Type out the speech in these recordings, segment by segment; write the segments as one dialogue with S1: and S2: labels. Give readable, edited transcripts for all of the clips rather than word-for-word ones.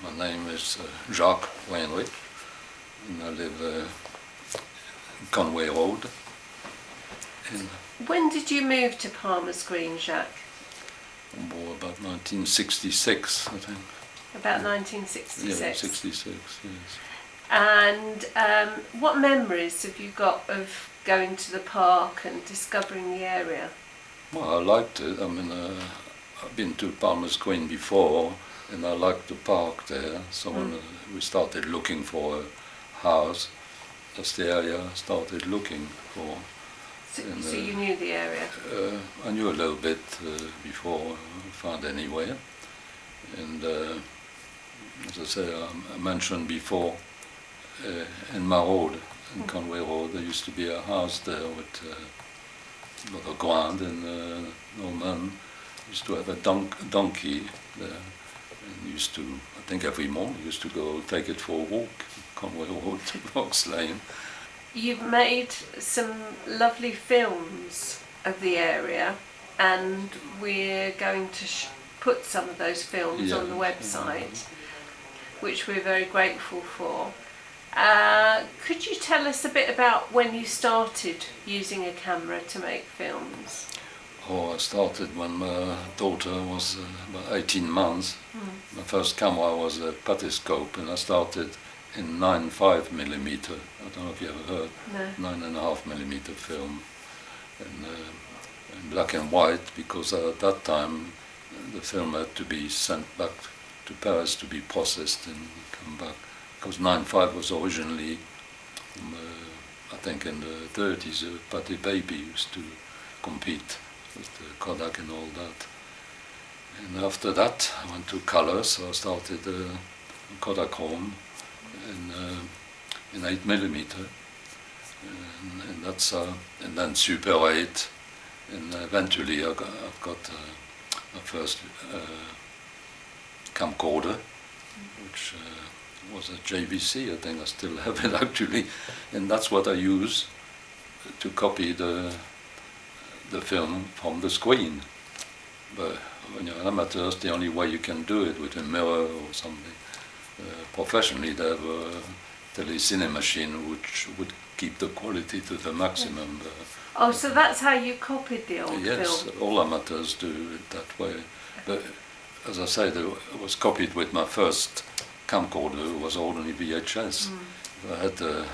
S1: My name is Jacques Wajnrych, and I live in Conway Road.
S2: When did you move to Palmer's Green, Jacques?
S1: About 1966, I think.
S2: About 1966?
S1: Yeah, 66, yes.
S2: And what memories have you got of going to the park and discovering the area?
S1: Well, I liked it. I mean, I've been to Palmer's Green before, and I liked the park there. So when we started looking for a house, that's the area I started looking for.
S2: So you knew the area?
S1: I knew a little bit before I found anywhere. And as I say, I mentioned before, in my road, in Conway Road, there used to be a house there with a lot of ground, and an old man used to have a donkey there, and used to, I think every morning, used to go take it for a walk, Conway Road to Box Lane.
S2: You've made some lovely films of the area, and we're going to put some of those films on the website, which we're very grateful for. Could you tell us a bit about when you started using a camera to make films?
S1: Oh, I started when my daughter was about 18 months. My first camera was a periscope, and I started in 9.5 millimeter. I don't know if you ever heard.
S2: No.
S1: 9.5 millimeter film, and in black and white, because at that time the film had to be sent back to Paris to be processed and come back. Because 9.5 was originally, I think in the 30s, Pate Baby used to compete with the Kodak and all that. And after that, I went to color, so I started Kodachrome in 8 millimeter, and that's and then Super 8, and eventually I've got my first camcorder, which was a JVC. I think I still have it actually, and that's what I use to copy the film from the screen. But when you're an amateur, the only way you can do it with a mirror or something. Professionally, they have a tele-cine machine which would keep the quality to the maximum.
S2: Oh, so that's how you copied the old film?
S1: Yes, all amateurs do it that way. But as I said, it was copied with my first camcorder, was only VHS. If I had the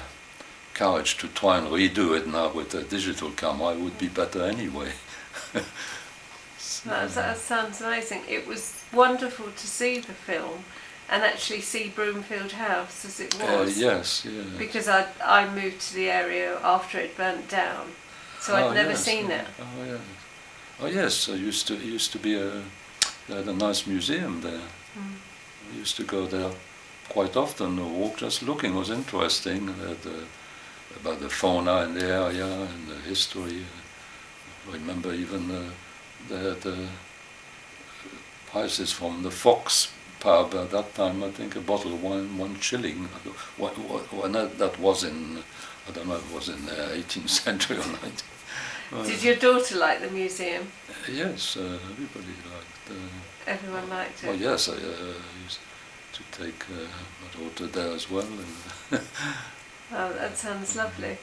S1: courage to try and redo it now with a digital camera, it would be better anyway.
S2: That sounds amazing. It was wonderful to see the film and actually see Broomfield House as it was.
S1: Yes, yeah.
S2: Because I moved to the area after it burnt down, so I'd never seen it.
S1: Oh yeah. Oh yes, it used to be they had a nice museum there. I used to go there quite often. The walk just looking was interesting. About the fauna in the area and the history. I remember even they had prices from the Fox pub at that time. I think a bottle of wine, 1 shilling. When that was in, I don't know if it was in the 18th century or 19th.
S2: Did your daughter like the museum?
S1: Yes, everybody liked.
S2: Everyone liked it.
S1: Well, yes, I used to take my daughter there as well. And
S2: oh, that sounds lovely.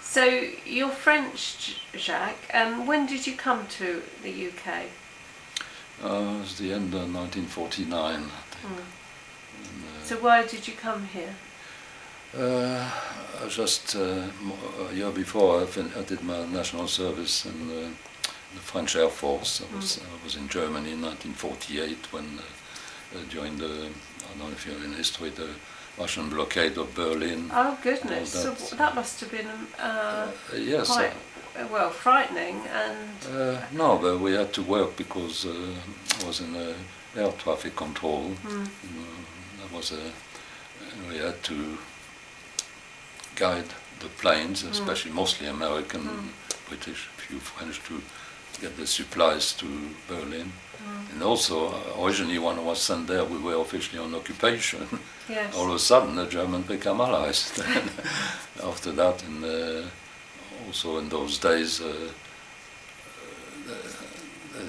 S2: So you're French, Jacques, and when did you come to the UK?
S1: it was the end of 1949, I think. And,
S2: so why did you come here?
S1: Just a year before I did my national service in the French Air Force. I was in Germany in 1948 when during the, I don't know if you're in history, the Russian blockade of Berlin.
S2: Oh goodness! So that must have been
S1: yes,
S2: quite well frightening. And
S1: no, but we had to work because I was in air traffic control. That was we had to guide the planes, especially mostly American, British, a few French, to get the supplies to Berlin. And also, originally when I was sent there, we were officially on occupation.
S2: yes.
S1: All of a sudden, the Germans became allies. After that, and also in those days, they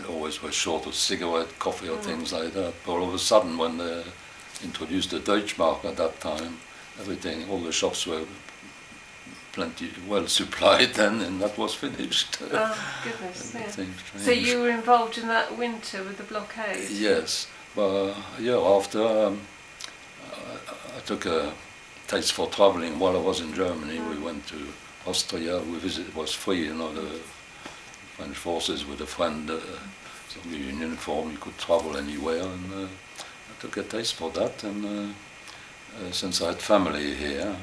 S1: always were short of cigarette, coffee, or things like that. But all of a sudden, when the introduced the Deutschmark at that time. Everything, all the shops were plenty well supplied then, and that was finished.
S2: Oh, goodness, yeah.
S1: Everything
S2: So
S1: changed.
S2: you were involved in that winter with the blockade?
S1: Yes, but a year after, I took a taste for traveling. While I was in Germany, we went to Austria. We visited. It was free, you know, the French forces with a friend. So in uniform, you could travel anywhere, and I took a taste for that. And since I had family here,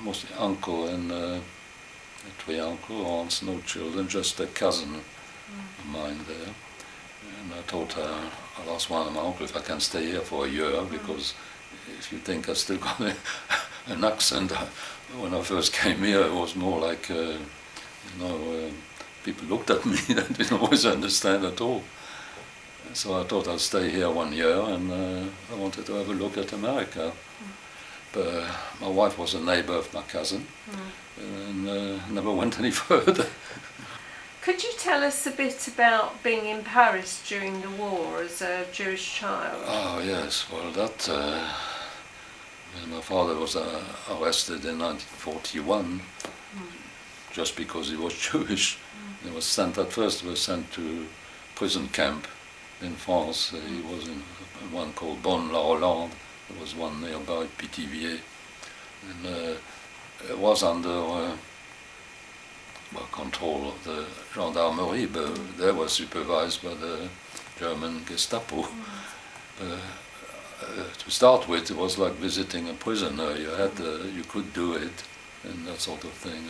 S1: mostly uncle and three uncle aunts, no children, just a cousin of mine there. And I told her, I'll ask one of my uncles if I can stay here for a year, because if you think I still got an accent, when I first came here it was more like, people looked at me and didn't always understand at all. So I thought I'd stay here 1 year, and I wanted to have a look at America. But my wife was a neighbor of my cousin, and never went any further.
S2: Could you tell us a bit about being in Paris during the war as a Jewish child?
S1: Oh yes, well that, when my father was arrested in 1941, just because he was Jewish. He was sent, at first he was sent to prison camp in France. He was in one called Bonne-la-Rolande. There was one nearby, Pithiviers. And it was under control of the gendarmerie, but they were supervised by the German Gestapo. To start with, it was like visiting a prisoner. You could do it, and that sort of thing.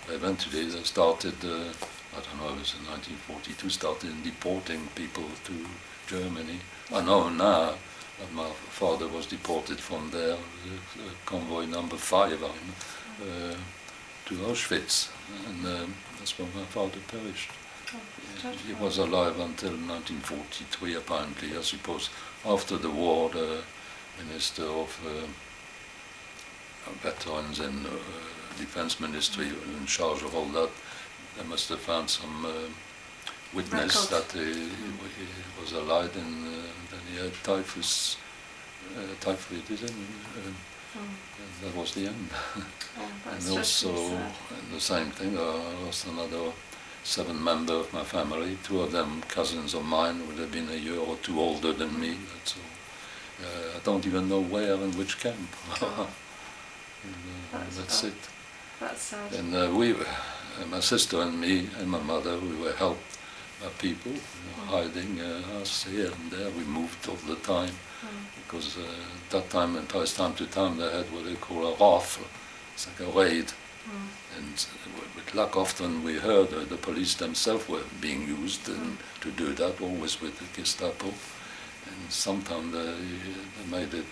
S1: Eventually, they started, I don't know, it was in 1942, started deporting people to Germany. I know now that my father was deported from there, convoy number 5, to Auschwitz, and that's where my father perished. He was alive until 1943, apparently. I suppose after the war, the Minister of Veterans and Defense Ministry in charge of all that, they must have found some witness that he was alive, and then he had typhus, typhoid, and that was the end. And also, and the same thing, I lost another 7 members of my family. 2 of them cousins of mine, would have been a year or 2 older than me. That's all. I don't even know where and which camp. That's it.
S2: That's sad.
S1: And we, my sister and me and my mother, we were helped by people, hiding us here and there. We moved all the time, because at that time, and time to time, they had what they call a rafle. It's like a raid. And with luck, often we heard the police themselves were being used to do that, always with the Gestapo. And sometimes they made it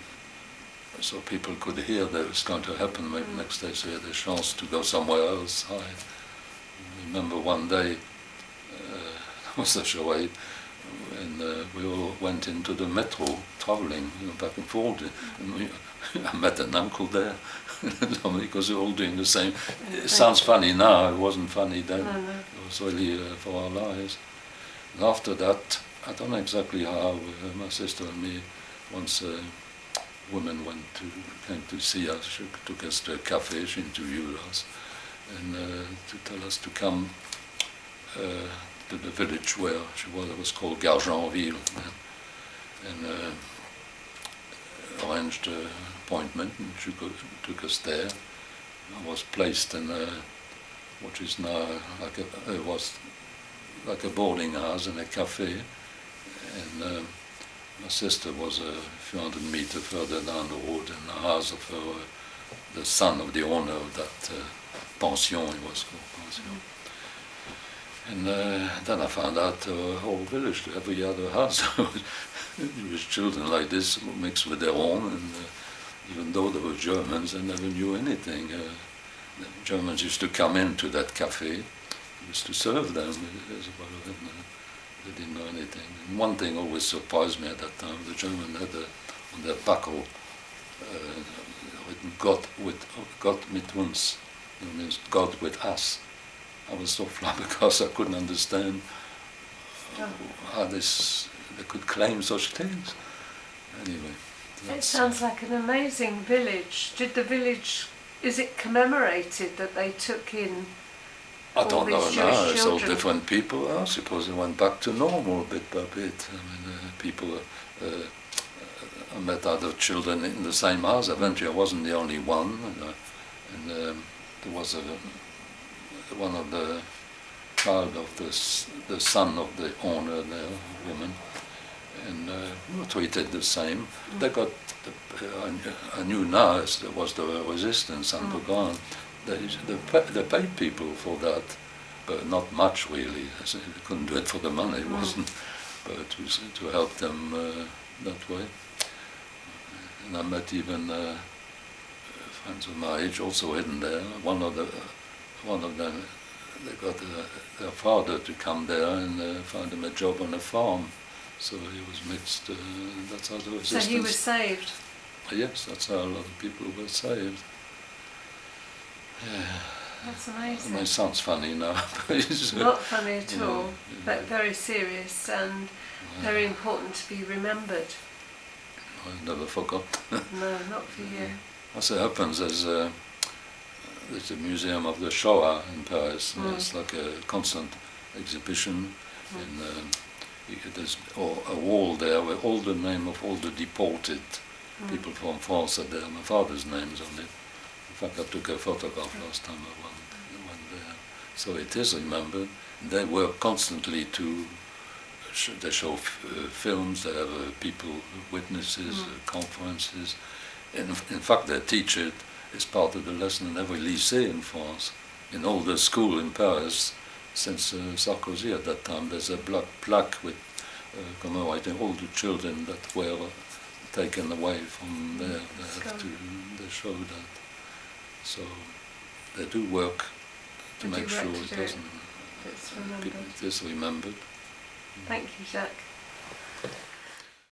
S1: so people could hear that it was going to happen. Maybe next day, so they had a chance to go somewhere else. I remember one day, it was such a raid, and we all went into the metro, traveling, back and forth. And I met an uncle there, because we were all doing the same. It sounds funny now, it wasn't funny then. It was really for our lives. And after that, I don't know exactly how, my sister and me, once a woman came to see us, she took us to a cafe, she interviewed us, and to tell us to come to the village where she was. It was called Gargonville, and arranged an appointment, and she took us there. I was placed in what is now like a boarding house and a cafe, and my sister was a few hundred meters further down the road in the house of the son of the owner of that pension. It was called pension. And then I found out the whole village, every other house, Jewish children like this mixed with their own, and even though they were Germans, they never knew anything. The Germans used to come into that cafe, used to serve them as well, and they didn't know anything. And one thing always surprised me at that time: the German had on their buckle written "Gott mit uns," it means God with us. I was so flabbergasted, I couldn't understand how they could claim such things. anyway.
S2: It sounds like an amazing village. Did the village, is it commemorated that they took in
S1: I
S2: all
S1: don't know
S2: these
S1: now,
S2: Jewish
S1: it's all
S2: children?
S1: different people. I suppose it went back to normal bit by bit. I mean, people, I met other children in the same house. Eventually I wasn't the only one. And there was one of the child of the son of the owner there, woman, and we were treated the same. They got, I knew now as there was the resistance underground. They paid people for that, but not much really. They couldn't do it for the money, it wasn't, but it was to help them that way. And I met even friends of my age also hidden there. One of them, they got their father to come there and find him a job on a farm. So he was mixed. That's how the resistance.
S2: So he was saved.
S1: Yes, that's how a lot of people were saved. Yeah.
S2: That's amazing.
S1: I mean, it sounds funny now. It's
S2: not funny at all,
S1: yeah.
S2: but very serious and very important to be remembered.
S1: I never forgot.
S2: No, not for you.
S1: As it happens, there's a museum of the Shoah in Paris. And it's like a constant exhibition. There's a wall there with all the name of all the deported people from France are there. My father's name's on it. In fact, I took a photograph last time I went there. So it is remembered. They work constantly to. They show films. They have people, witnesses, conferences. In fact, they teach it. It's part of the lesson in every lycée in France. In all the school in Paris, since Sarkozy at that time, there's a black plaque with commemorating all the children that were taken away from there. They show that. So they do work to make sure it doesn't.
S2: It's remembered.
S1: It is remembered.
S2: Thank you, Jacques.